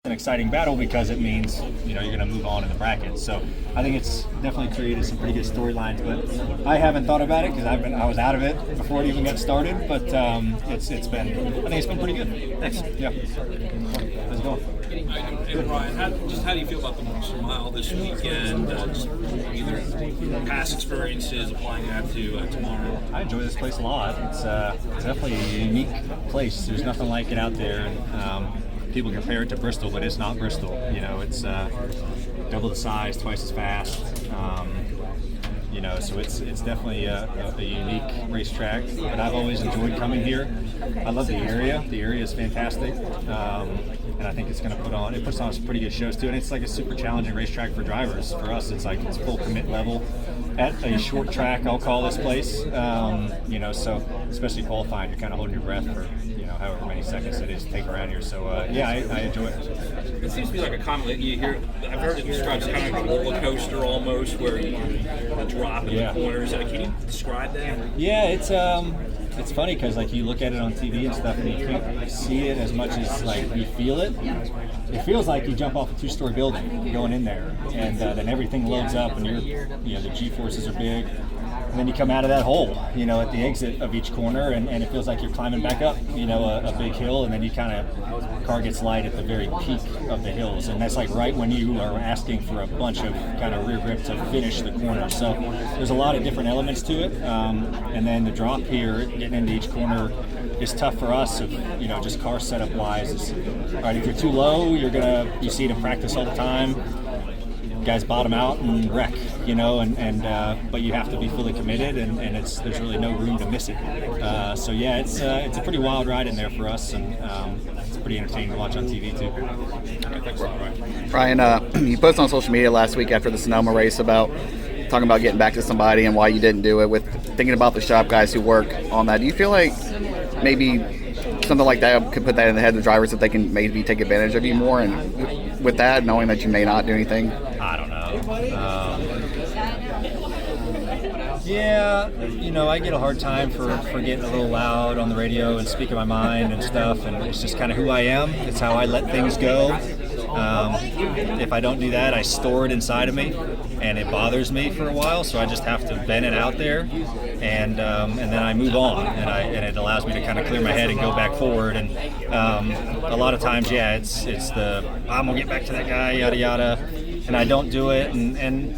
an exciting battle because it means you're going to move on in the bracket. So I think it's definitely created some pretty good storylines. But I haven't thought about it because I was out of it before it even got started. But I think it's been pretty good. Thanks. Yeah. How's it going? And Ryan, how do you feel about the Monster Mile this weekend? Just either past experiences, applying that to tomorrow. I enjoy this place a lot. It's definitely a unique place. There's nothing like it out there. And, people compare it to Bristol, but it's not Bristol. It's double the size, twice as fast. So it's definitely a unique racetrack. But I've always enjoyed coming here. I love the area. The area is fantastic. And I think it's going to puts on some pretty good shows too. And it's like a super challenging racetrack for drivers. For us, it's full commit level at a short track, I'll call this place. So especially qualifying, you're kind of holding your breath for however many seconds it is to take around here. So I enjoy it. It seems to be like a common that you hear. I've heard it described as kind of like a roller coaster almost, where you drop in the corners. Can you describe that? Yeah, it's funny because you look at it on TV and stuff, and you can't see it as much as you feel it. It feels like you jump off a 2-story building going in there, and then everything loads up, and the G-forces are big. And then you come out of that hole, at the exit of each corner, and it feels like you're climbing back up, a big hill, and then you car gets light at the very peak of the hills, and that's right when you are asking for a bunch of kind of rear grip to finish the corner. So there's a lot of different elements to it, and then the drop here, getting into each corner, is tough for us. Just car setup wise, all right, if you're too low, you see it in practice all the time. Guys bottom out and wreck, but you have to be fully committed, and there's really no room to miss it. It's a pretty wild ride in there for us, and it's pretty entertaining to watch on TV too. Ryan, you posted on social media last week after the Sonoma race about talking about getting back to somebody and why you didn't do it, with thinking about the shop guys who work on that. Do you feel like maybe something like that could put that in the head of the drivers, that they can maybe take advantage of you more, and with that, knowing that you may not do anything? I don't know. I get a hard time for getting a little loud on the radio and speaking my mind and stuff, and it's just kind of who I am. It's how I let things go. If I don't do that, I store it inside of me, and it bothers me for a while, so I just have to vent it out there, and then I move on, and it allows me to kind of clear my head and go back forward. And a lot of times, it's the I'm gonna get back to that guy, yada yada, and I don't do it, and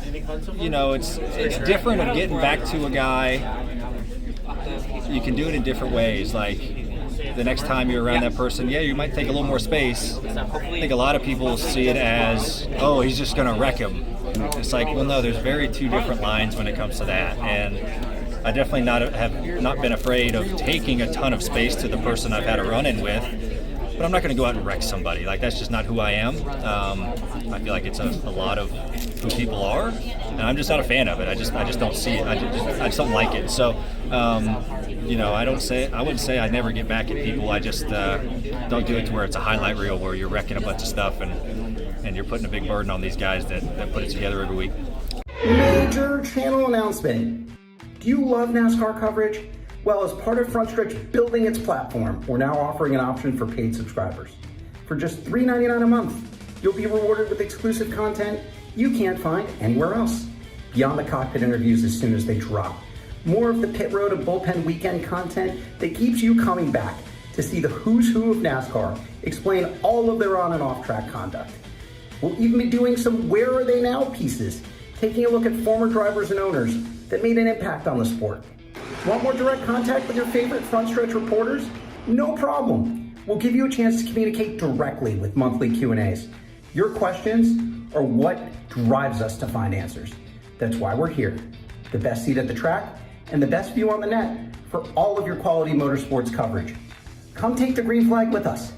it's different of getting back to a guy. You can do it in different ways, the next time you're around that person, you might take a little more space. I think a lot of people see it as, oh, he's just going to wreck him. It's well, no, there's two different lines when it comes to that. And I definitely have not been afraid of taking a ton of space to the person I've had a run-in with, but I'm not going to go out and wreck somebody. That's just not who I am. I feel like it's a lot of who people are, and I'm just not a fan of it. I just don't see it. I just don't like it. So, I wouldn't say I never get back at people. I just don't do it to where it's a highlight reel where you're wrecking a bunch of stuff and you're putting a big burden on these guys that put it together every week. Major channel announcement. Do you love NASCAR coverage? Well, as part of Frontstretch building its platform, we're now offering an option for paid subscribers. For just $3.99 a month, you'll be rewarded with exclusive content you can't find anywhere else. Beyond the cockpit interviews as soon as they drop. More of the pit road and bullpen weekend content that keeps you coming back to see the who's who of NASCAR explain all of their on and off track conduct. We'll even be doing some where are they now pieces, taking a look at former drivers and owners that made an impact on the sport. Want more direct contact with your favorite Frontstretch reporters? No problem. We'll give you a chance to communicate directly with monthly Q&As. Your questions are what drives us to find answers. That's why we're here. The best seat at the track and the best view on the net for all of your quality motorsports coverage. Come take the green flag with us.